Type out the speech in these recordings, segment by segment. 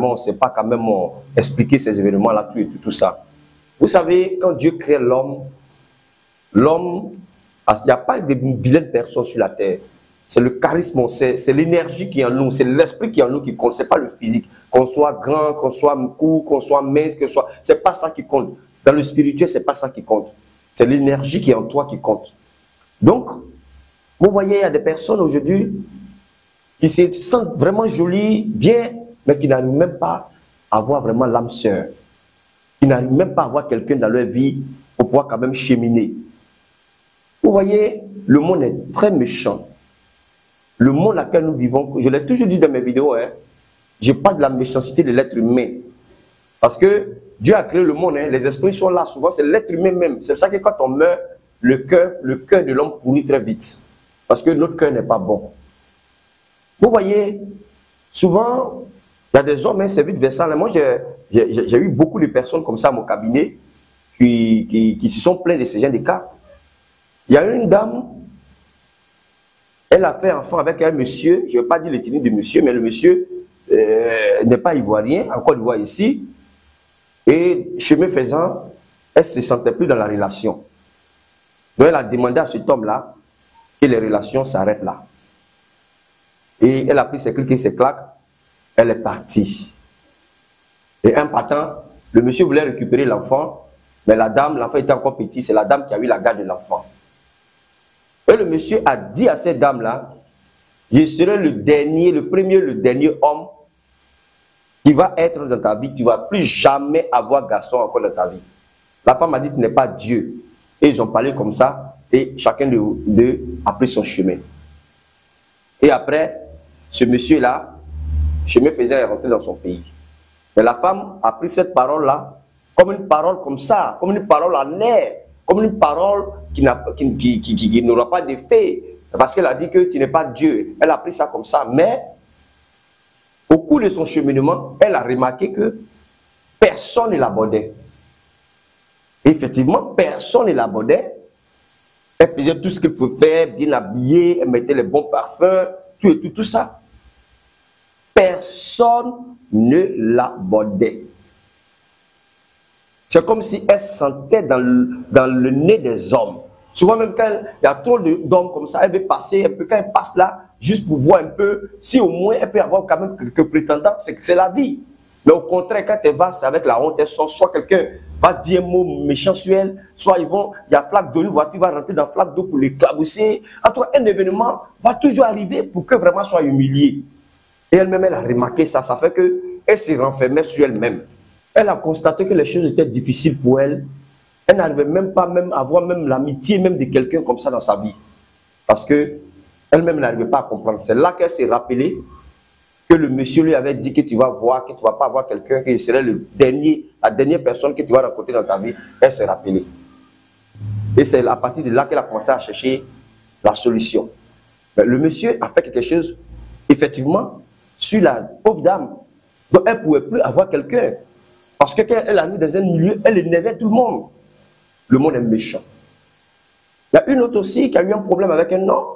on ne sait pas quand même expliquer ces événements-là, tout ça. Vous savez, quand Dieu crée l'homme, il n'y a pas de vilaines personnes sur la terre. C'est le charisme, c'est l'énergie qui est en nous, c'est l'esprit qui est en nous qui compte, ce n'est pas le physique. Qu'on soit grand, qu'on soit court, qu'on soit mince, ce n'est pas ça qui compte. Dans le spirituel, ce n'est pas ça qui compte. C'est l'énergie qui est en toi qui compte. Donc, vous voyez, il y a des personnes aujourd'hui qui se sentent vraiment jolies, bien, mais qui n'arrivent même pas à avoir vraiment l'âme sœur. Qui n'arrivent même pas à avoir quelqu'un dans leur vie pour pouvoir quand même cheminer. Vous voyez, le monde est très méchant. Le monde dans lequel nous vivons, je l'ai toujours dit dans mes vidéos, je parle de la méchanceté de l'être humain. Parce que Dieu a créé le monde, les esprits sont là, souvent c'est l'être humain même. C'est pour ça que quand on meurt, le cœur de l'homme pourrit très vite. Parce que notre cœur n'est pas bon. Vous voyez, souvent, il y a des hommes, c'est vite versant. Moi, j'ai eu beaucoup de personnes comme ça à mon cabinet qui se sont plaints de ce genre de cas. Il y a une dame, elle a fait enfant avec un monsieur, je ne vais pas dire l'ethnie du monsieur, mais le monsieur n'est pas ivoirien, en Côte d'Ivoire ici. Et chemin faisant, elle ne se sentait plus dans la relation. Donc elle a demandé à cet homme-là que les relations s'arrêtent là. Et elle a pris ses clics et ses claques, elle est partie. Et un partant, le monsieur voulait récupérer l'enfant, mais la dame, l'enfant était encore petit, c'est la dame qui a eu la garde de l'enfant. Et le monsieur a dit à cette dame-là, je serai le dernier homme qui va être dans ta vie, tu ne vas plus jamais avoir garçon encore dans ta vie. La femme a dit, tu n'es pas Dieu. Et ils ont parlé comme ça, et chacun d'eux a pris son chemin. Et après, ce monsieur-là, chemin faisait rentrer dans son pays. Mais la femme a pris cette parole-là comme une parole comme ça, comme une parole en air, comme une parole qui n'aura pas d'effet. Parce qu'elle a dit que tu n'es pas Dieu. Elle a pris ça comme ça. Mais, au cours de son cheminement, elle a remarqué que personne ne l'abordait. Effectivement, personne ne l'abordait. Elle faisait tout ce qu'il faut faire, bien habillée, elle mettait les bons parfums, tout ça. Personne ne l'abordait. C'est comme si elle sentait dans le nez des hommes. Souvent même quand il y a trop d'hommes comme ça, elle veut passer un peu, quand elle passe là, juste pour voir un peu, si au moins elle peut avoir quand même quelques prétendants, c'est la vie. Mais au contraire, quand elle va, c'est avec la honte, elle sort, soit quelqu'un va dire un mot méchant sur elle, soit il y a flaque d'eau, une voiture va rentrer dans la flaque d'eau pour l'éclabousser. En tout cas, un événement va toujours arriver pour que vraiment soit humiliée. Et elle-même, elle a remarqué ça, ça fait qu'elle s'est renfermée sur elle-même. Elle a constaté que les choses étaient difficiles pour elle. Elle n'arrivait même pas à avoir l'amitié même de quelqu'un comme ça dans sa vie. Parce qu'elle-même n'arrivait pas à comprendre. C'est là qu'elle s'est rappelée que le monsieur lui avait dit que tu vas voir, que tu ne vas pas avoir quelqu'un, que serait la dernière personne que tu vas rencontrer dans ta vie. Elle s'est rappelée. Et c'est à partir de là qu'elle a commencé à chercher la solution. Mais le monsieur a fait quelque chose, effectivement, sur la pauvre dame. Donc elle ne pouvait plus avoir quelqu'un. Parce que quand elle arrive dans un milieu, elle énervait tout le monde. Le monde est méchant. Il y a une autre aussi qui a eu un problème avec un homme.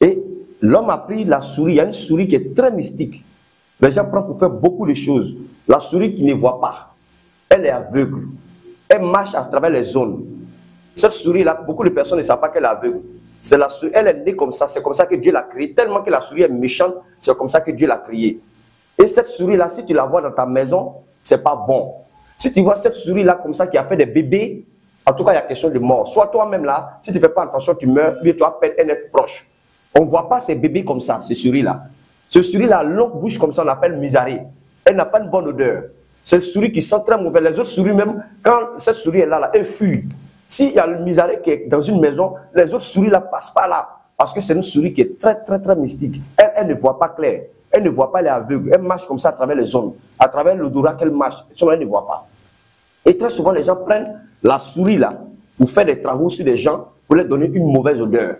Et l'homme a pris la souris. Il y a une souris qui est très mystique. Les gens prennent pour faire beaucoup de choses. La souris qui ne voit pas. Elle est aveugle. Elle marche à travers les zones. Cette souris-là, beaucoup de personnes ne savent pas qu'elle est aveugle. C'est la souris. Elle est née comme ça. C'est comme ça que Dieu l'a créée. Tellement que la souris est méchante, c'est comme ça que Dieu l'a créée. Et cette souris-là, si tu la vois dans ta maison, c'est pas bon. Si tu vois cette souris-là comme ça qui a fait des bébés, en tout cas, il y a question de mort. Soit toi-même là, si tu ne fais pas attention, tu meurs, lui, tu appelles un être proche. On ne voit pas ces bébés comme ça, ces souris-là. Ce souris-là, longue bouche comme ça, on l'appelle misarée. Elle n'a pas une bonne odeur. C'est une souris qui sent très mauvais. Les autres souris, même, quand cette souris est là, elle fuit. S'il y a le misaré qui est dans une maison, les autres souris ne passent pas là. Parce que c'est une souris qui est très, très, très mystique. Elle ne voit pas clair. Elle ne voit pas les aveugles. Elle marche comme ça à travers les zones. À travers l'odorat qu'elle marche. Elle ne voit pas. Et très souvent, les gens prennent la souris là pour faire des travaux sur des gens pour leur donner une mauvaise odeur.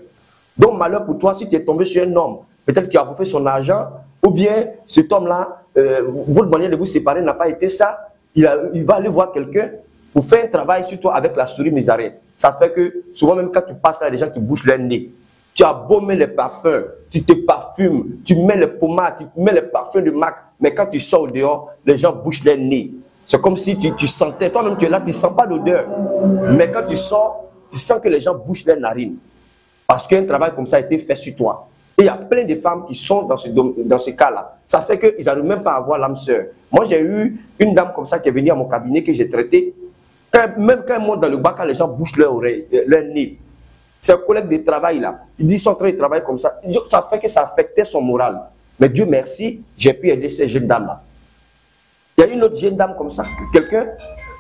Donc, malheur pour toi, si tu es tombé sur un homme, peut-être qu'il a bouffé son argent, ou bien cet homme-là, votre manière de vous séparer n'a pas été ça, il va aller voir quelqu'un pour faire un travail sur toi avec la souris misarée. Ça fait que souvent, même quand tu passes là, il y a des gens qui bouchent leur nez. Tu as beau mettre les parfums, tu te parfumes, tu mets les pommades, tu mets les parfums de MAC, mais quand tu sors au dehors, les gens bouchent les nez. C'est comme si tu sentais, toi-même tu es là, tu ne sens pas l'odeur. Mais quand tu sors, tu sens que les gens bouchent les narines. Parce qu'un travail comme ça a été fait sur toi. Et il y a plein de femmes qui sont dans ce cas-là. Ça fait qu'ils n'arrivent même pas à avoir l'âme sœur. Moi, j'ai eu une dame comme ça qui est venue à mon cabinet que j'ai traité. Même quand elle monte dans le bac, quand les gens bouchent leur oreille, leur nez. C'est un collègue de travail là. Il dit son travail travaille comme ça. Ça fait que ça affectait son moral. Mais Dieu merci, j'ai pu aider ces jeunes dames-là. Il y a une autre jeune dame comme ça. Quelqu'un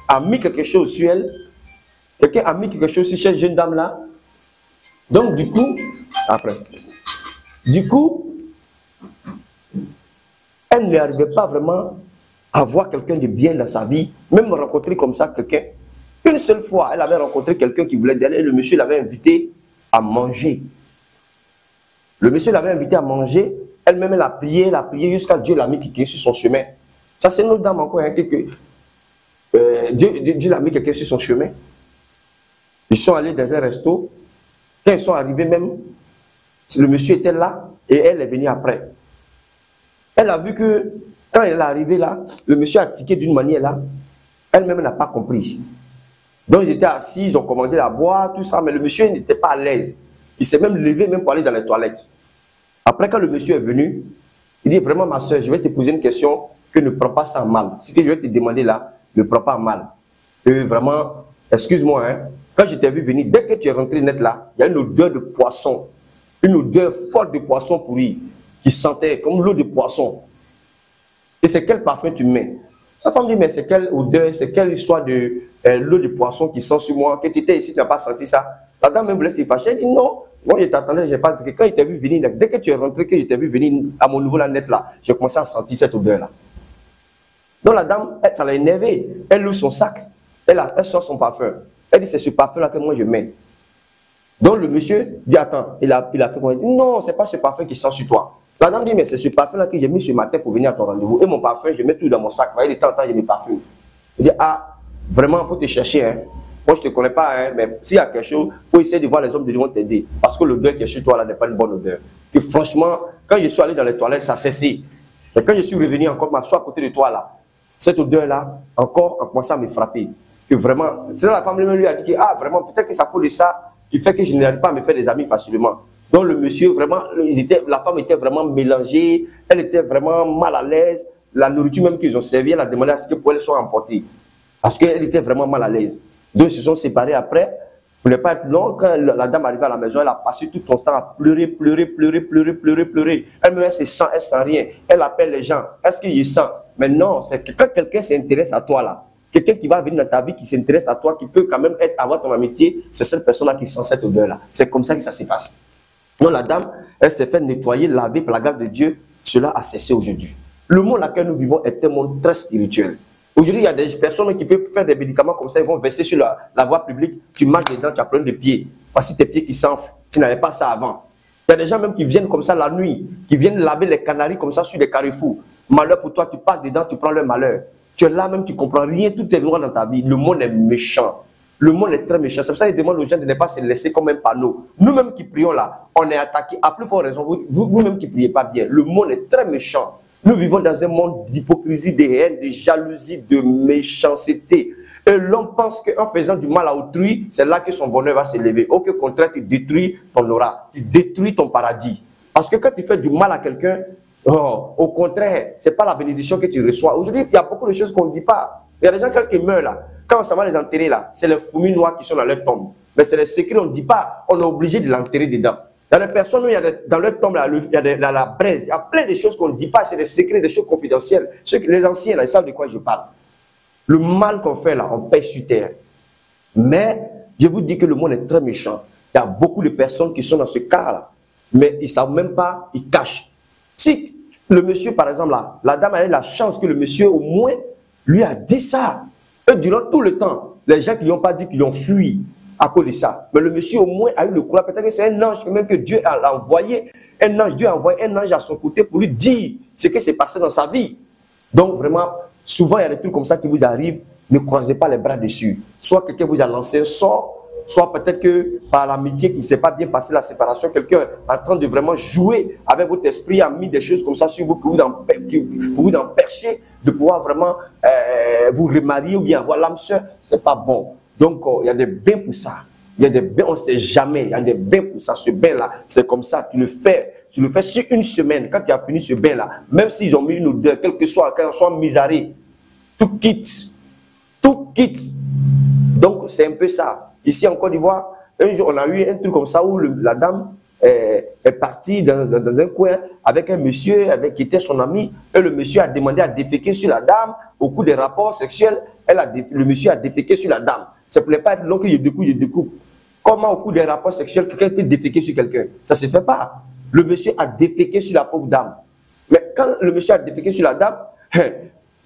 a mis quelque chose sur elle. Quelqu'un a mis quelque chose sur cette jeune dame-là. Donc du coup, après. Du coup, elle n'arrivait pas vraiment à voir quelqu'un de bien dans sa vie, même rencontrer comme ça quelqu'un. Une seule fois, elle avait rencontré quelqu'un qui voulait d'elle et le monsieur l'avait invité à manger. Le monsieur l'avait invité à manger, elle-même elle a prié jusqu'à Dieu l'a mis quelqu'un sur son chemin. Ça c'est une autre dame encore, hein, Dieu l'a mis quelqu'un sur son chemin. Ils sont allés dans un resto, quand ils sont arrivés même, le monsieur était là et elle est venue après. Elle a vu que quand elle est arrivée là, le monsieur a tiqué d'une manière là, elle-même n'a pas compris. Donc ils étaient assis, ils ont commandé la boire, tout ça, mais le monsieur n'était pas à l'aise. Il s'est même levé même pour aller dans les toilettes. Après quand le monsieur est venu, il dit vraiment ma soeur, je vais te poser une question que ne prends pas ça mal. Ce que je vais te demander là, ne prends pas mal. Et vraiment, excuse-moi, hein, quand je t'ai vu venir, dès que tu es rentré net là, il y a une odeur de poisson. Une odeur forte de poisson pourri qui sentait comme l'eau de poisson. Et c'est quel parfum tu mets? La femme dit, mais c'est quelle odeur, c'est quelle histoire de l'eau de poisson qui sent sur moi, que tu étais ici, tu n'as pas senti ça. La dame même voulait se fâcher, elle dit non, moi je t'attendais, je n'ai pas dit. Quand il t'a vu venir, dès que tu es rentré, que je t'ai vu venir à mon nouveau net là, j'ai commencé à sentir cette odeur là. Donc la dame, ça l'a énervé, elle ouvre son sac, elle sort son parfum. Elle dit, c'est ce parfum là que moi je mets. Donc le monsieur dit, attends, il a fait quoi? Il dit, non, c'est pas ce parfum qui sent sur toi. La dame dit, mais c'est ce parfum-là que j'ai mis ce matin pour venir à ton rendez-vous. Et mon parfum, je mets tout dans mon sac. Vous voyez, de temps en temps, j'ai mes parfums. Il dit, ah, vraiment, il faut te chercher. Hein. Moi, je ne te connais pas, hein, mais s'il y a quelque chose, il faut essayer de voir les hommes de Dieu vont t'aider. Parce que l'odeur qui est chez toi, là, n'est pas une bonne odeur. Et franchement, quand je suis allé dans les toilettes, ça a cessé. Et quand je suis revenu encore, m'asseoir à côté de toi, là, cette odeur-là, encore, a commencé à me frapper. Que vraiment, c'est là la femme lui a dit, ah, vraiment, peut-être que ça cause de ça, qui fait que je n'arrive pas à me faire des amis facilement. Donc le monsieur, vraiment, la femme était vraiment mélangée, elle était vraiment mal à l'aise. La nourriture même qu'ils ont servi, elle a demandé à ce que pour elle soit emportée. Parce qu'elle était vraiment mal à l'aise. Donc ils se sont séparés après. Pour ne pas être long, quand la dame arrivait à la maison, elle a passé tout son temps à pleurer. Elle-même, elle se sent, elle sent rien. Elle appelle les gens. Est-ce qu'il y sent? Mais non, c'est que quand quelqu'un s'intéresse à toi là, quelqu'un qui va venir dans ta vie, qui s'intéresse à toi, qui peut quand même avoir ton amitié, c'est cette personne-là qui sent cette odeur-là. C'est comme ça que ça se passe. Donc la dame, elle s'est fait nettoyer, laver par la grâce de Dieu. Cela a cessé aujourd'hui. Le monde dans lequel nous vivons est un monde très spirituel. Aujourd'hui, il y a des personnes qui peuvent faire des médicaments comme ça, ils vont verser sur la voie publique, tu marches dedans, tu as plein de pieds. Voici tes pieds qui s'enflent. Tu n'avais pas ça avant. Il y a des gens même qui viennent comme ça la nuit, qui viennent laver les canaris comme ça sur les carrefours. Malheur pour toi, tu passes dedans, tu prends leur malheur. Tu es là même, tu ne comprends rien, tout est noir dans ta vie. Le monde est méchant. Le monde est très méchant. C'est pour ça qu'il demande aux gens de ne pas se laisser comme un panneau. Nous-mêmes qui prions là, on est attaqués. À plus forte raison, vous-même qui ne priez pas bien. Le monde est très méchant. Nous vivons dans un monde d'hypocrisie, de haine, de jalousie, de méchanceté. Et l'homme pense qu'en faisant du mal à autrui, c'est là que son bonheur va s'élever. Au contraire, tu détruis ton aura, tu détruis ton paradis. Parce que quand tu fais du mal à quelqu'un, au contraire, ce n'est pas la bénédiction que tu reçois. Aujourd'hui, il y a beaucoup de choses qu'on ne dit pas. Il y a des gens qui meurent là. Quand on s'en va les enterrer là, c'est les fourmis noires qui sont dans leur tombe. Mais c'est les secrets, on ne dit pas, on est obligé de l'enterrer dedans. Il y a des personnes, dans leur tombe, là, il y a la braise, il y a plein de choses qu'on ne dit pas, c'est des secrets, des choses confidentielles. Les anciens, là, ils savent de quoi je parle. Le mal qu'on fait là, on paye sur terre. Mais je vous dis que le monde est très méchant. Il y a beaucoup de personnes qui sont dans ce cas-là, mais ils ne savent même pas, ils cachent. Si le monsieur, par exemple, là, la dame a eu la chance que le monsieur, au moins, lui a dit ça. Et durant tout le temps, les gens qui n'ont pas dit qu'ils ont fui à cause de ça. Mais le monsieur, au moins, a eu le courage. Peut-être que c'est un ange, même que Dieu a envoyé. Un ange, Dieu a envoyé un ange à son côté pour lui dire ce qui s'est passé dans sa vie. Donc, vraiment, souvent, il y a des trucs comme ça qui vous arrivent. Ne croisez pas les bras dessus. Soit quelqu'un vous a lancé un sort, soit peut-être que par l'amitié qui ne s'est pas bien passé, la séparation, quelqu'un est en train de vraiment jouer avec votre esprit, a mis des choses comme ça sur vous, pour vous empêcher de pouvoir vraiment vous remarier ou bien avoir l'âme sœur. Ce n'est pas bon. Donc, il y a des bains pour ça. Il y a des bains, on ne sait jamais. Il y a des bains pour ça. Ce bain-là, c'est comme ça. Tu le fais sur une semaine. Quand tu as fini ce bain-là, même s'ils ont mis une odeur, quel que soit, misaré, tout quitte. Tout quitte. Donc, c'est un peu ça. Ici, en Côte d'Ivoire, un jour, on a eu un truc comme ça où la dame est partie dans un coin avec un monsieur qui était son ami. Et le monsieur a demandé à déféquer sur la dame. Au cours des rapports sexuels, le monsieur a déféqué sur la dame. Ça ne plaît pas être long que je découpe. Comment au cours des rapports sexuels, quelqu'un peut déféquer sur quelqu'un? Ça ne se fait pas. Le monsieur a déféqué sur la pauvre dame. Mais quand le monsieur a déféqué sur la dame,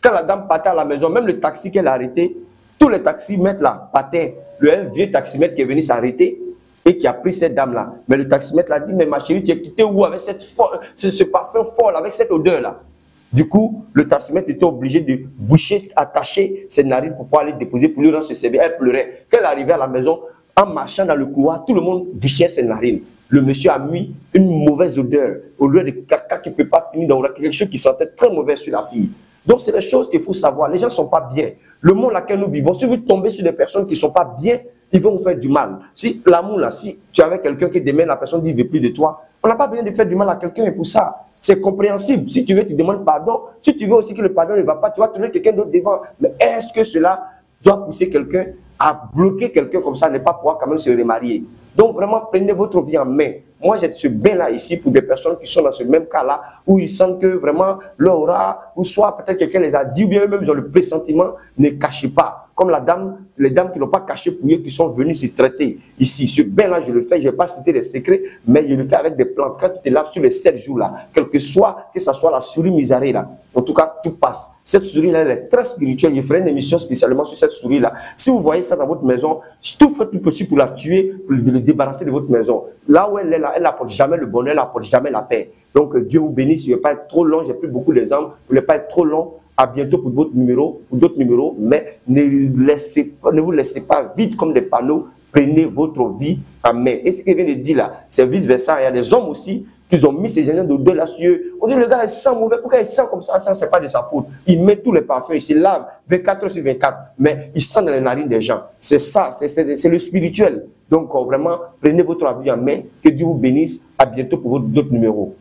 quand la dame partait à la maison, même le taxi qu'elle a arrêté, tous les taximètres là partaient. Un vieux taximètre qui est venu s'arrêter et qui a pris cette dame-là. Mais le taximètre l'a dit, mais ma chérie, tu es quitté où avec ce parfum fort, avec cette odeur-là? Du coup, le taximètre était obligé de boucher, attacher ses narines pour pouvoir aller déposer pour lui rendre ce service. Elle pleurait. Quand elle arrivait à la maison, en marchant dans le couloir, tout le monde bouchait ses narines. Le monsieur a mis une mauvaise odeur, au lieu de caca qui ne peut pas finir dans quelque chose qui sentait très mauvais sur la fille. Donc, c'est des choses qu'il faut savoir. Les gens ne sont pas bien. Le monde dans lequel nous vivons, si vous tombez sur des personnes qui ne sont pas bien, ils vont vous faire du mal. Si l'amour, là, si tu avais quelqu'un qui demain, la personne dit ne veut plus de toi, on n'a pas besoin de faire du mal à quelqu'un et pour ça. C'est compréhensible. Si tu veux, tu demandes pardon. Si tu veux aussi que le pardon ne va pas, tu vas trouver quelqu'un d'autre devant. Mais est-ce que cela doit pousser quelqu'un à bloquer quelqu'un comme ça, ne pas pouvoir quand même se remarier? Donc, vraiment, prenez votre vie en main. Moi, j'ai ce bain-là ici pour des personnes qui sont dans ce même cas-là, où ils sentent que vraiment leur aura, ou soit peut-être quelqu'un les a dit, ou bien eux-mêmes ils ont le pressentiment, ne cachez pas. Comme les dames qui n'ont pas caché pour eux, qui sont venues se traiter ici. Ce bain-là, je le fais, je ne vais pas citer les secrets, mais je le fais avec des plantes. Quand tu te laves sur les 7 jours-là, que ce soit la souris misarée là, en tout cas, tout passe. Cette souris-là, elle est très spirituelle. Je ferai une émission spécialement sur cette souris-là. Si vous voyez ça dans votre maison, tout fait tout possible pour la tuer, pour le débarrasser de votre maison. Là où elle est là, elle n'apporte jamais le bonheur, elle n'apporte jamais la paix. Donc, Dieu vous bénisse. Je ne vais pas être trop long, j'ai plus beaucoup d'exemples. Je ne vais pas être trop long. À bientôt pour votre numéro, pour d'autres numéros, mais ne vous laissez pas vide comme des panneaux. Prenez votre vie en main. Et ce qu'il vient de dire là, c'est vice-versa. Il y a des hommes aussi qui ont mis ces agents d'odeur là sur eux. On dit le gars il sent mauvais. Pourquoi il sent comme ça? Attends, c'est pas de sa faute. Il met tous les parfums, il se lave 24 heures sur 24, mais il sent dans les narines des gens. C'est ça, c'est le spirituel. Donc vraiment, prenez votre vie en main. Que Dieu vous bénisse. À bientôt pour d'autres numéros.